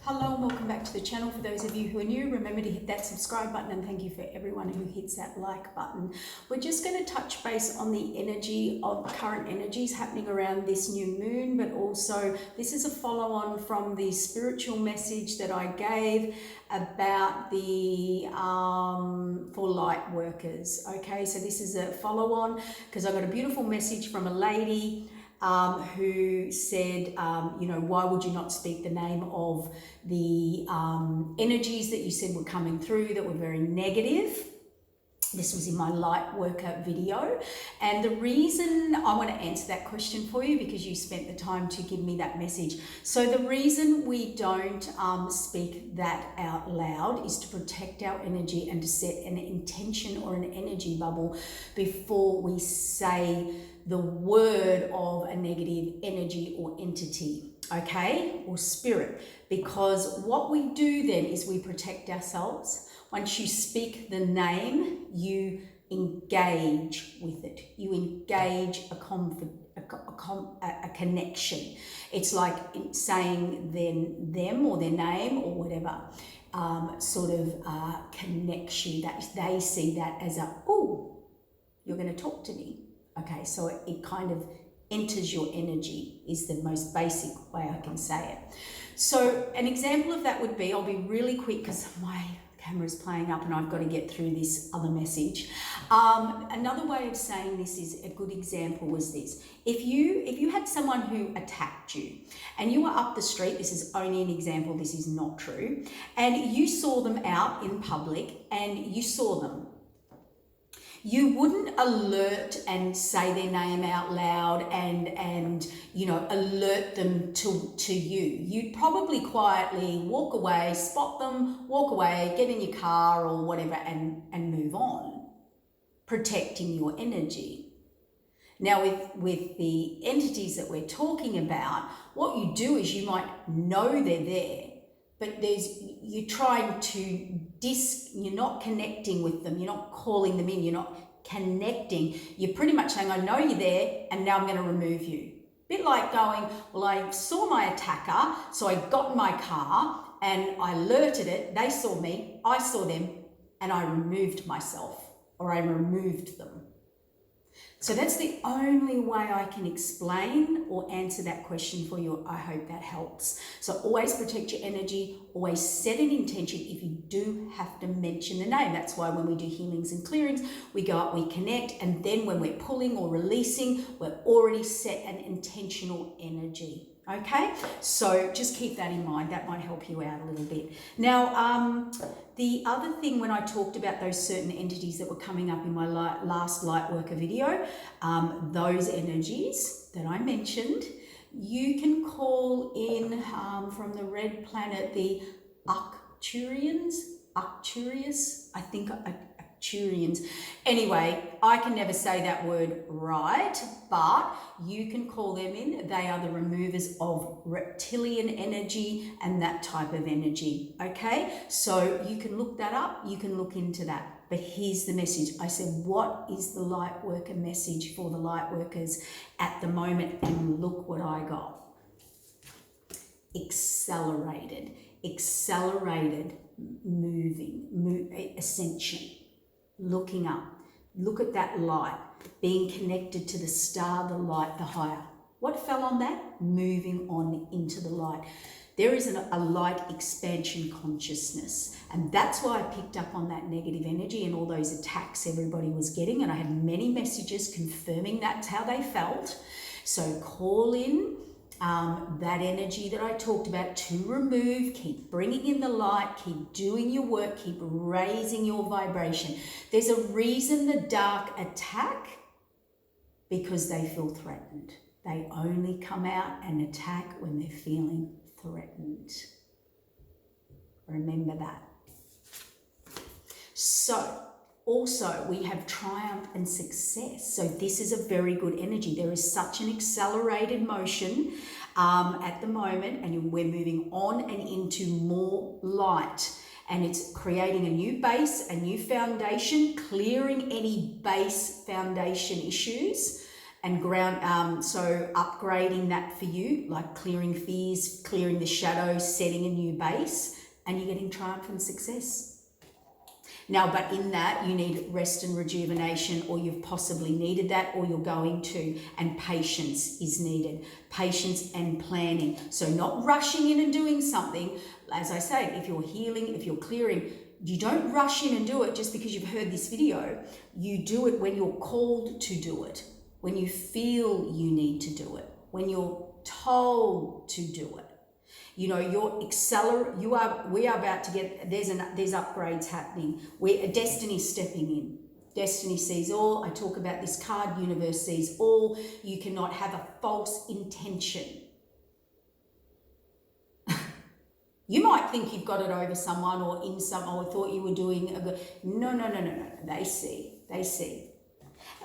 Hello and welcome back to the channel. For those of you who are new, remember to hit that subscribe button, and thank you for everyone who hits that like button. We're just going to touch base on the energy of current energies happening around this new moon, but also this is a follow on from the spiritual message that I gave about the for light workers. Okay, so this is a follow on because I got a beautiful message from a lady who said, why would you not speak the name of the energies that you said were coming through that were very negative? This was in my light worker video. And the reason I want to answer that question for you, because you spent the time to give me that message. So the reason we don't speak that out loud is to protect our energy and to set an intention or an energy bubble before we say the word of a negative energy or entity, okay, or spirit. Because what we do then is we protect ourselves. Once you speak the name, you engage with it. You engage a connection. It's like saying them or their name or whatever connects you. That they see that as you're going to talk to me. Okay, so it kind of enters your energy is the most basic way I can say it. So an example of that would be, I'll be really quick because my camera's playing up and I've got to get through this other message. Another way of saying this is a good example was this. If you had someone who attacked you and you were up the street, this is only an example, this is not true, and you saw them out in public and you saw them, you wouldn't alert and say their name out loud and alert them to you. You'd probably quietly walk away, spot them, walk away, get in your car or whatever and move on, protecting your energy. Now with the entities that we're talking about, what you do is you might know they're there, but you're trying to you're not connecting with them, you're not calling them in, you're not connecting. You're pretty much saying, I know you're there and now I'm going to remove you. Bit like going, well, I saw my attacker, so I got in my car and I alerted it, they saw me, I saw them, and I removed myself, or I removed them. So that's the only way I can explain or answer that question for you. I hope that helps. So always protect your energy, always set an intention if you do have to mention the name. That's why when we do healings and clearings, we go out, we connect, and then when we're pulling or releasing, we're already set an intentional energy. Okay, so just keep that in mind. That might help you out a little bit. Now, the other thing when I talked about those certain entities that were coming up in my last Lightworker video, those energies that I mentioned, you can call in from the red planet the Arcturians, I think Arcturians. Anyway, I can never say that word right, but you can call them in. They are the removers of reptilian energy and that type of energy. Okay, so you can look that up, you can look into that. But here's the message. I said, what is the light worker message for the light workers at the moment? And look what I got. Accelerated moving, ascension. Looking up, look at that light, being connected to the star, the light, the higher. What fell on that? Moving on into the light. There is a light expansion consciousness, and that's why I picked up on that negative energy and all those attacks everybody was getting, and I had many messages confirming that's how they felt. So call in that energy that I talked about to remove, keep bringing in the light, keep doing your work, keep raising your vibration. There's a reason the dark attack, because they feel threatened. They only come out and attack when they're feeling threatened. Remember that. So, also, we have triumph and success. So this is a very good energy. There is such an accelerated motion at the moment, and we're moving on and into more light. And it's creating a new base, a new foundation, clearing any base foundation issues, and so upgrading that for you, like clearing fears, clearing the shadows, setting a new base, and you're getting triumph and success. Now, but in that, you need rest and rejuvenation, or you've possibly needed that, or you're going to, and patience is needed. Patience and planning. So not rushing in and doing something. As I say, if you're healing, if you're clearing, you don't rush in and do it just because you've heard this video. You do it when you're called to do it, when you feel you need to do it, when you're told to do it. You know, we are about to get, there's upgrades happening. Destiny's stepping in. Destiny sees all. I talk about this card, universe sees all. You cannot have a false intention. You might think you've got it over someone or in some, or thought you were doing a good, no. They see.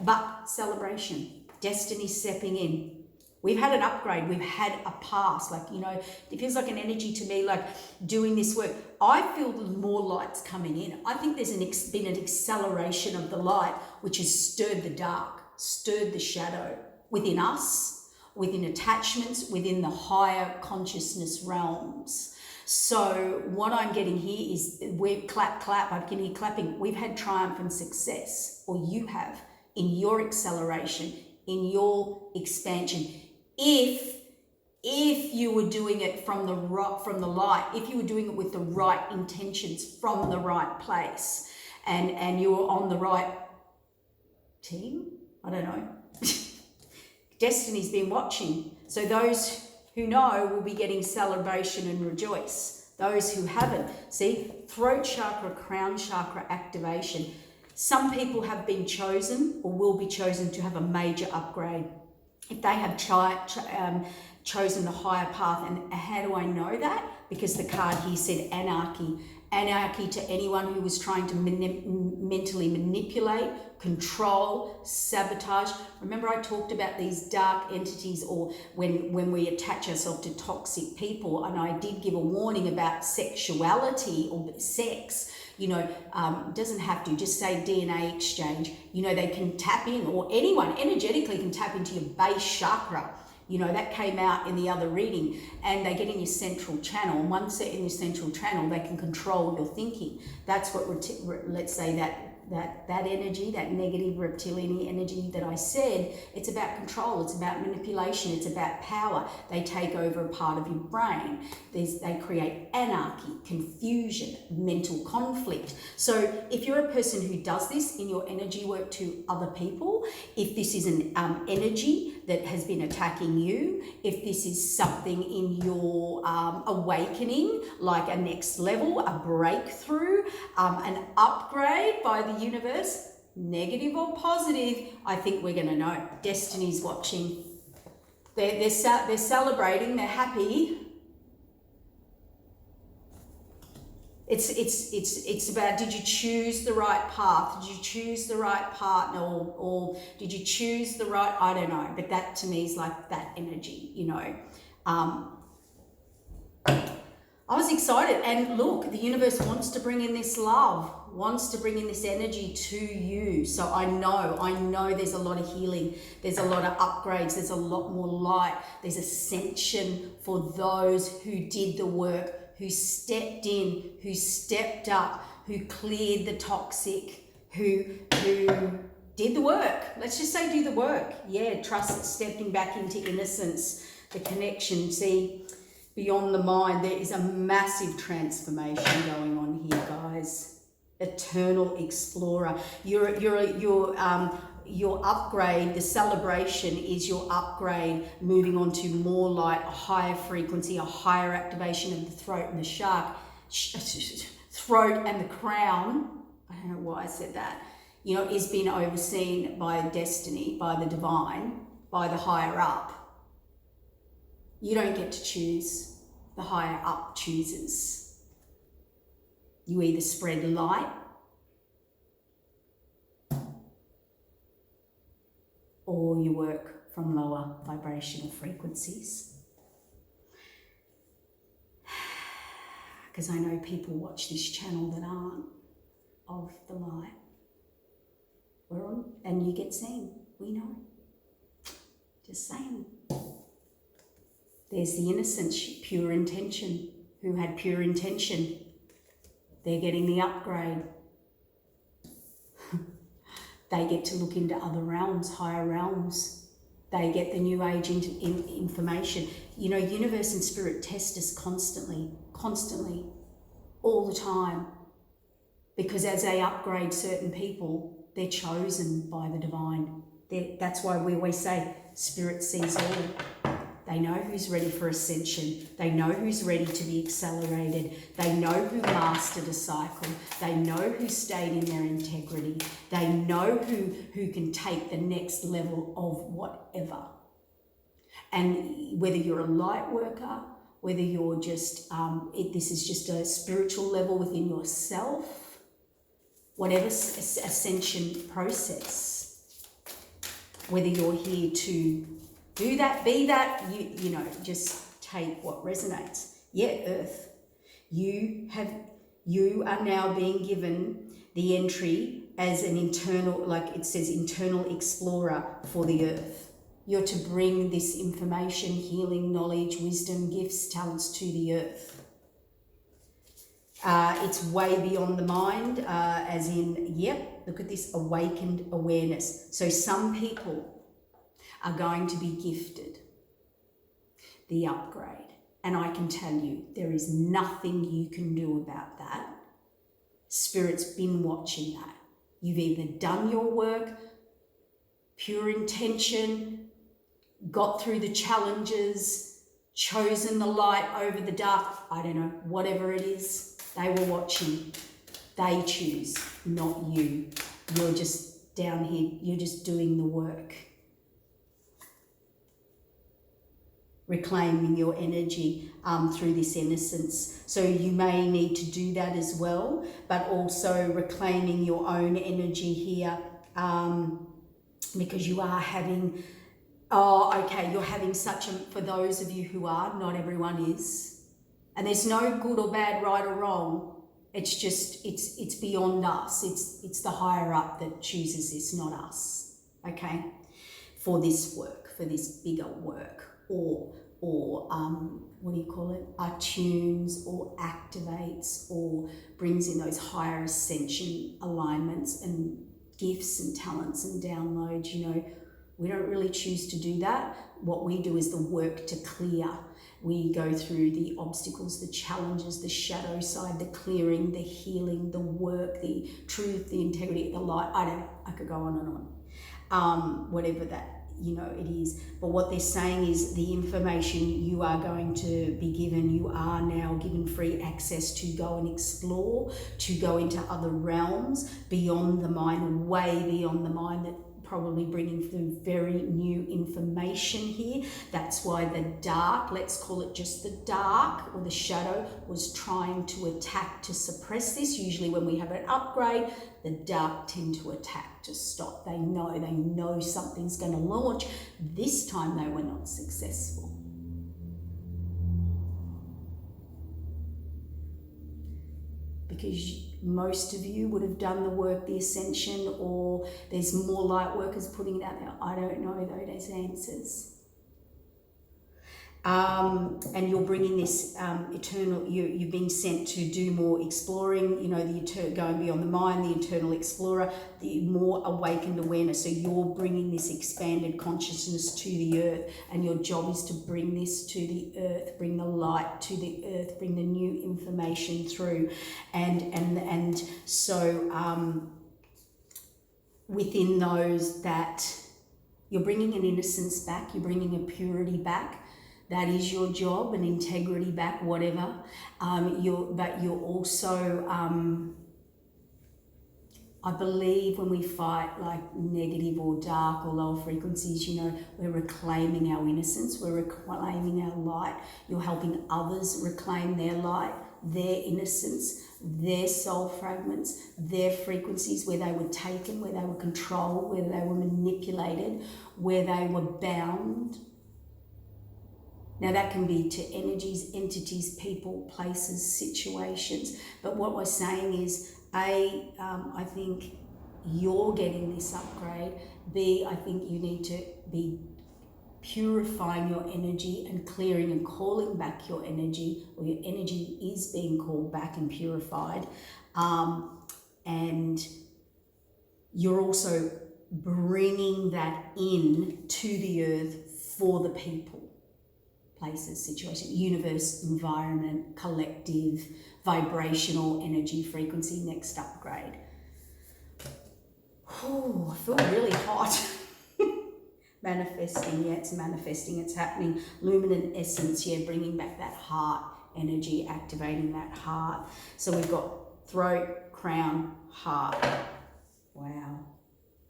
But celebration, destiny stepping in. We've had an upgrade. We've had a pass. Like, you know, it feels like an energy to me, like doing this work. I feel more light's coming in. I think there's been an acceleration of the light, which has stirred the dark, stirred the shadow within us, within attachments, within the higher consciousness realms. So what I'm getting here is we're clap. I can hear clapping. We've had triumph and success, or you have, in your acceleration, in your expansion. If you were doing it from the light, if you were doing it with the right intentions from the right place, and you were on the right team, I don't know. Destiny's been watching. So those who know will be getting celebration and rejoice. Those who haven't, see, throat chakra, crown chakra activation. Some people have been chosen or will be chosen to have a major upgrade. If they have chosen the higher path. And how do I know that? Because the card here said anarchy. Anarchy to anyone who was trying to mentally manipulate, control, sabotage. Remember I talked about these dark entities, or when we attach ourselves to toxic people, and I did give a warning about sexuality or sex. You know, doesn't have to, just say DNA exchange. You know, they can tap in, or anyone energetically can tap into your base chakra. You know, that came out in the other reading, and they get in your central channel. And once they're in your central channel, they can control your thinking. That's what, let's say that energy, that negative reptilian energy that I said, it's about control, it's about manipulation, it's about power. They take over a part of your brain. They create anarchy, confusion, mental conflict. So if you're a person who does this in your energy work to other people, if this is an energy that has been attacking you, if this is something in your awakening, like a next level, a breakthrough, an upgrade by the universe, negative or positive, I think we're going to know. Destiny's watching. They're celebrating. They're happy. It's about, did you choose the right path? Did you choose the right partner, or did you choose the right? I don't know. But that to me is like that energy. You know. I was excited, and look, the universe wants to bring in this love, wants to bring in this energy to you. So I know there's a lot of healing, there's a lot of upgrades, there's a lot more light, there's ascension for those who did the work, who stepped in, who stepped up, who cleared the toxic, who did the work. Let's just say do the work. Yeah, trust, stepping back into innocence, the connection. See, beyond the mind, there is a massive transformation going on here, guys. Eternal explorer. Your upgrade, the celebration is your upgrade, moving on to more light, a higher frequency, a higher activation of the throat and the throat and the crown. I don't know why I said that. You know, is being overseen by destiny, by the divine, by the higher up. You don't get to choose. The higher up chooses. You either spread light or you work from lower vibrational frequencies. Because I know people watch this channel that aren't of the light. We're on, and you get seen. We know. Just saying. There's the innocence, pure intention. Who had pure intention? They're getting the upgrade. They get to look into other realms, higher realms. They get the new age information. You know, universe and spirit test us constantly, all the time. Because as they upgrade certain people, they're chosen by the divine. That's why we always say, spirit sees all. They know who's ready for ascension. They know who's ready to be accelerated. They know who mastered a cycle. They know who stayed in their integrity. They know who can take the next level of whatever. And whether you're a light worker, whether you're just, this is just a spiritual level within yourself, whatever ascension process, whether you're here to do that, be that, you know, just take what resonates. Yeah, Earth, you are now being given the entry as an internal, like it says, internal explorer for the Earth. You're to bring this information, healing, knowledge, wisdom, gifts, talents to the Earth. It's way beyond the mind, as in, yep, look at this, awakened awareness. So some people are going to be gifted the upgrade. And I can tell you, there is nothing you can do about that. Spirit's been watching that. You've either done your work, pure intention, got through the challenges, chosen the light over the dark, I don't know, whatever it is, they were watching. They choose, not you. You're just down here, you're just doing the work. Reclaiming your energy through this innocence. So you may need to do that as well, but also reclaiming your own energy here, because you are having, you're having such a, for those of you who are, not everyone is, and there's no good or bad, right or wrong. It's just, it's beyond us. It's the higher up that chooses this, not us, okay? For this work, for this bigger work, or what do you call it, attunes or activates or brings in those higher ascension alignments and gifts and talents and downloads. You know, we don't really choose to do that. What we do is the work to clear. We go through the obstacles, the challenges, the shadow side, the clearing, the healing, the work, the truth, the integrity, the light. I could go on and on. Whatever that, you know, it is. But what they're saying is the information you are going to be given, you are now given free access to go and explore, to go into other realms beyond the mind, way beyond the mind, that probably bringing through very new information here. That's why the dark, let's call it just the dark or the shadow, was trying to attack to suppress this. Usually when we have an upgrade, the dark tend to attack to stop. They know something's going to launch. This time they were not successful. Because most of you would have done the work, the ascension, or there's more light workers putting it out there. I don't know though, there's answers. And you're bringing this eternal, you're being sent to do more exploring, you know, going beyond the mind, the eternal explorer, the more awakened awareness. So you're bringing this expanded consciousness to the earth, and your job is to bring this to the earth, bring the light to the earth, bring the new information through. And so within those, that you're bringing an innocence back, you're bringing a purity back. That is your job, an integrity back, whatever. But you're also, I believe when we fight like negative or dark or lower frequencies, you know, we're reclaiming our innocence, we're reclaiming our light. You're helping others reclaim their light, their innocence, their soul fragments, their frequencies where they were taken, where they were controlled, where they were manipulated, where they were bound. Now that can be to energies, entities, people, places, situations. But what we're saying is, A, I think you're getting this upgrade. B, I think you need to be purifying your energy and clearing and calling back your energy, or your energy is being called back and purified. And you're also bringing that in to the earth for the people, places, situation, universe, environment, collective, vibrational energy frequency, next upgrade. Oh, I feel really hot. Manifesting, yeah, it's manifesting, it's happening. Luminant essence, yeah, bringing back that heart energy, activating that heart. So we've got throat, crown, heart. Wow.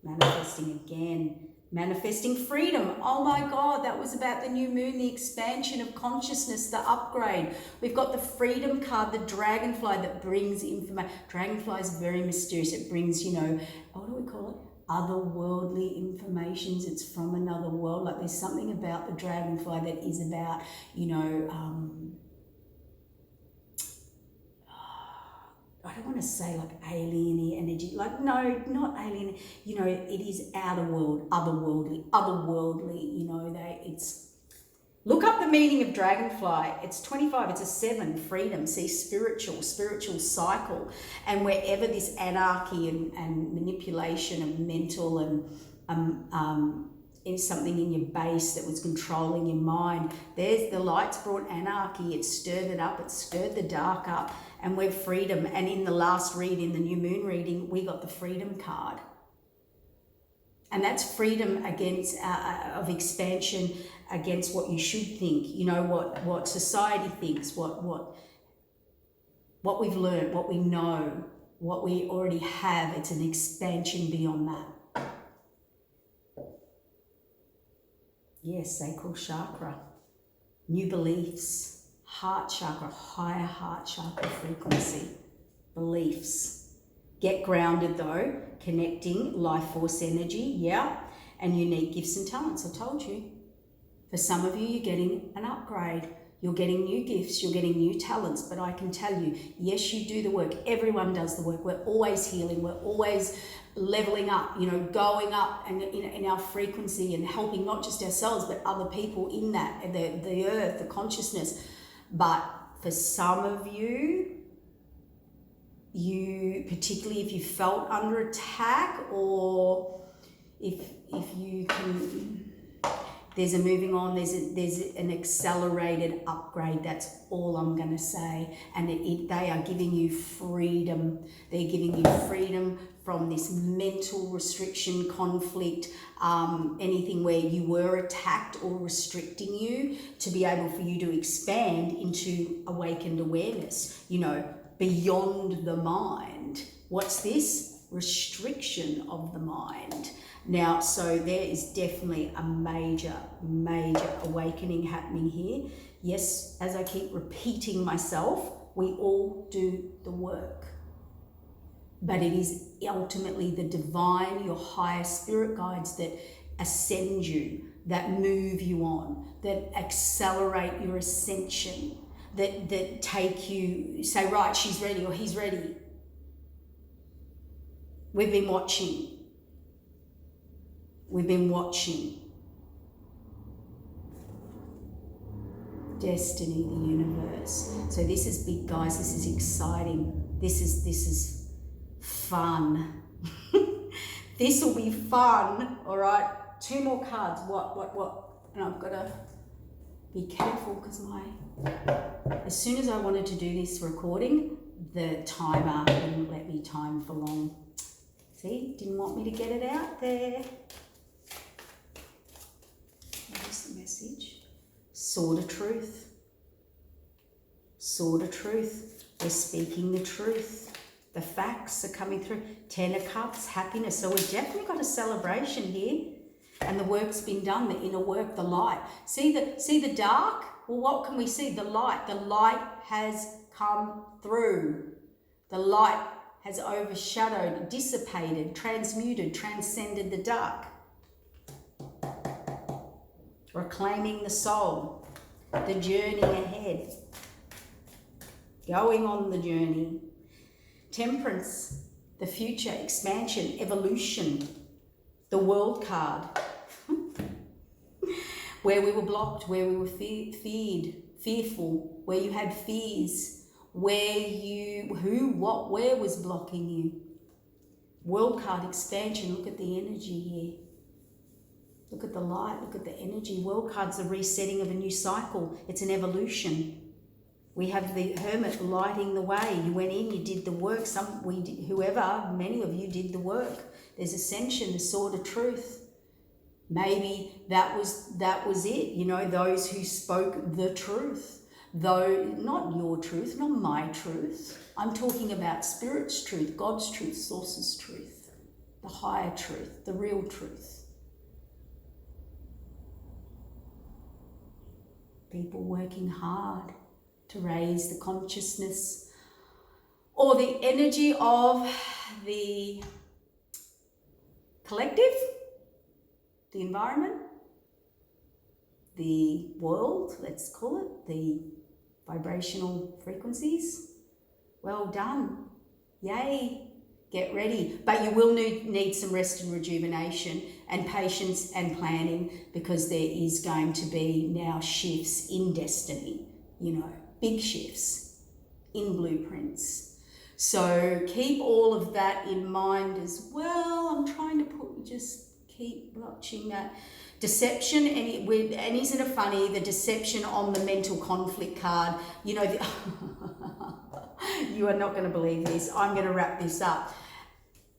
Manifesting again. Manifesting freedom. Oh my God, that was about the new moon, the expansion of consciousness, the upgrade. We've got the freedom card, the dragonfly that brings information. Dragonfly is very mysterious. It brings, you know, what do we call it? Otherworldly informations. It's from another world. Like there's something about the dragonfly that is about, you know, I don't want to say like alien-y energy, like no, not alien, you know, it is outer world, otherworldly, you know, it's, look up the meaning of dragonfly. It's 25, it's a 7, freedom, see, spiritual cycle. And wherever this anarchy and manipulation of mental and in something in your base that was controlling your mind, there's the light's brought anarchy, it stirred it up, it stirred the dark up, and we're freedom. And in the last read, in the new moon reading, we got the freedom card. And that's freedom against, of expansion against what you should think, you know, what society thinks, what we've learned, what we know, what we already have. It's an expansion beyond that. Yes, sacral chakra, new beliefs, heart chakra, higher heart chakra frequency, beliefs. Get grounded though, connecting life force energy, yeah, and unique gifts and talents, I told you. For some of you, you're getting an upgrade. You're getting new gifts, you're getting new talents, but I can tell you, yes, you do the work. Everyone does the work. We're always healing. We're always leveling up, you know, going up and in our frequency and helping not just ourselves, but other people in that, the earth, the consciousness. But for some of you, particularly if you felt under attack, or if you can, there's a moving on, there's an accelerated upgrade. That's all I'm going to say. And they are giving you freedom. They're giving you freedom from this mental restriction, conflict, anything where you were attacked or restricting you, to be able for you to expand into awakened awareness, you know, beyond the mind. What's this? Restriction of the mind. Now, so there is definitely a major awakening happening here. Yes, as I keep repeating myself, we all do the work. But it is ultimately the divine, your higher spirit guides that ascend you, that move you on, that accelerate your ascension, that take you, say, right, she's ready or he's ready. We've been watching. Destiny, the universe. So this is big, guys. This is exciting. This is fun. This will be fun. All right. 2 more cards. What? And I've got to be careful because as soon as I wanted to do this recording, the timer wouldn't let me time for long. See, didn't want me to get it out there. Here's the message. Sword of truth. Sword of truth. We're speaking the truth. The facts are coming through. 10 of Cups, happiness. So we've definitely got a celebration here. And the work's been done, the inner work, the light. See the dark? Well, what can we see? The light. The light has come through. The light has overshadowed, dissipated, transmuted, transcended the dark. Reclaiming the soul, the journey ahead, going on the journey. Temperance, the future, expansion, evolution, the world card. where we were blocked, where we were fearful, where you had fears, where you, who, what, where was blocking you. World card expansion, look at the energy here. Look at the light, look at the energy. World card's the resetting of a new cycle. It's an evolution. We have the Hermit lighting the way. You went in, you did the work. Many of you did the work. There's ascension, the sword of truth. Maybe that was it. You know, those who spoke the truth. Though not your truth, not my truth. I'm talking about Spirit's truth, God's truth, Source's truth, the higher truth, the real truth. People working hard to raise the consciousness or the energy of the collective, the environment, the world, let's call it, the vibrational frequencies. Well done. Yay. Get ready. But you will need some rest and rejuvenation and patience and planning, because there is going to be now shifts in destiny, you know, big shifts in blueprints. So keep all of that in mind as well. I'm trying to just keep watching that. Deception, and isn't it funny, the deception on the mental conflict card, you know, you are not going to believe this. I'm going to wrap this up.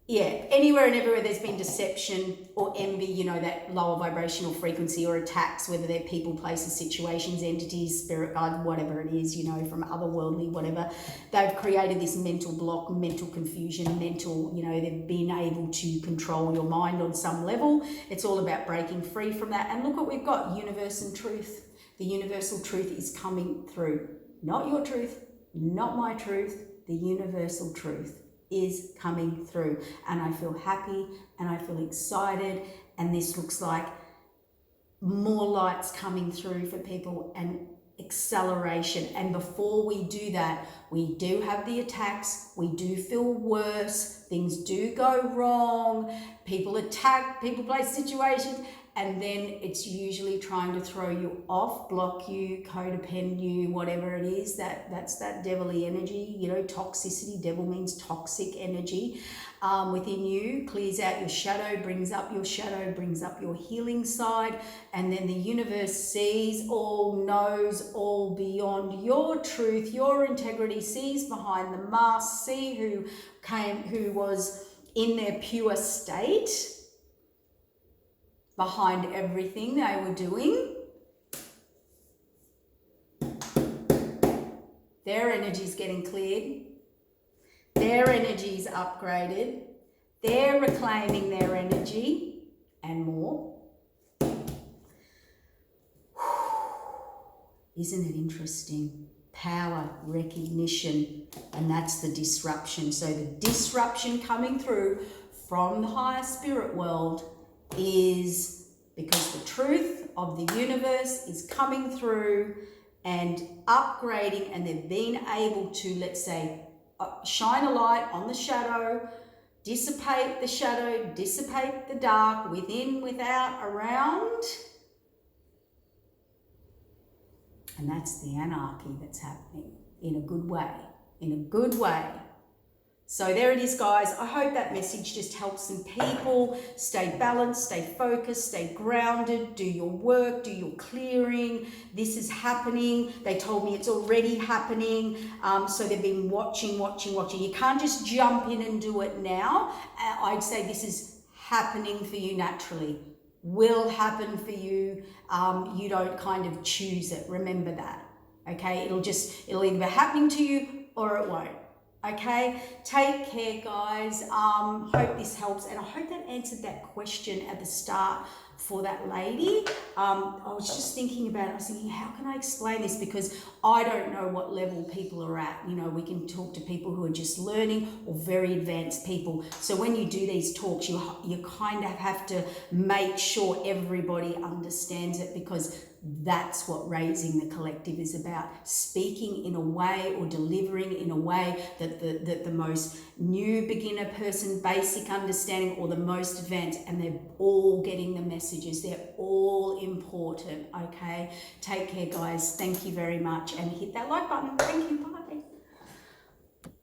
Yeah, anywhere and everywhere there's been deception or envy, you know, that lower vibrational frequency, or attacks, whether they're people, places, situations, entities, spirit guides, whatever it is, you know, from otherworldly, whatever. They've created this mental block, mental confusion, mental, you know, they've been able to control your mind on some level. It's all about breaking free from that. And look what we've got, universe and truth. The universal truth is coming through. Not your truth, not my truth, the universal truth is coming through, and I feel happy and I feel excited, and this looks like more lights coming through for people and acceleration. And before we do that, we do have the attacks, we do feel worse, things do go wrong, people attack, people play situations, and then it's usually trying to throw you off, block you, codepend you, whatever it is. That's that devilly energy, you know, toxicity. Devil means toxic energy within you. Clears out your shadow, brings up your shadow, brings up your healing side. And then the universe sees all, knows all beyond your truth, your integrity, sees behind the mask, see who was in their pure state, behind everything they were doing. Their energy's getting cleared. Their energy's upgraded. They're reclaiming their energy and more. Isn't it interesting? Power, recognition, and that's the disruption. So the disruption coming through from the higher spirit world is because the truth of the universe is coming through and upgrading, and they've been able to, let's say, shine a light on the shadow, dissipate the dark, within, without, around. And that's the anarchy that's happening in a good way, in a good way. So there it is, guys. I hope that message just helps some people stay balanced, stay focused, stay grounded, do your work, do your clearing. This is happening. They told me it's already happening. So they've been watching. You can't just jump in and do it now. I'd say this is happening for you naturally. Will happen for you. You don't kind of choose it. Remember that. Okay? It'll either be happening to you or it won't. Okay, take care, guys. Hope this helps, and I hope that answered that question at the start for that lady. I was just thinking about it. I was thinking, how can I explain this? Because I don't know what level people are at. You know, we can talk to people who are just learning or very advanced people. So when you do these talks, you kind of have to make sure everybody understands it, because that's what raising the collective is about. Speaking in a way or delivering in a way that the most new beginner person, basic understanding, or the most advanced, and they're all getting the message messages. They're all important, okay? Take care, guys. Thank you very much. And hit that like button. Thank you. Bye.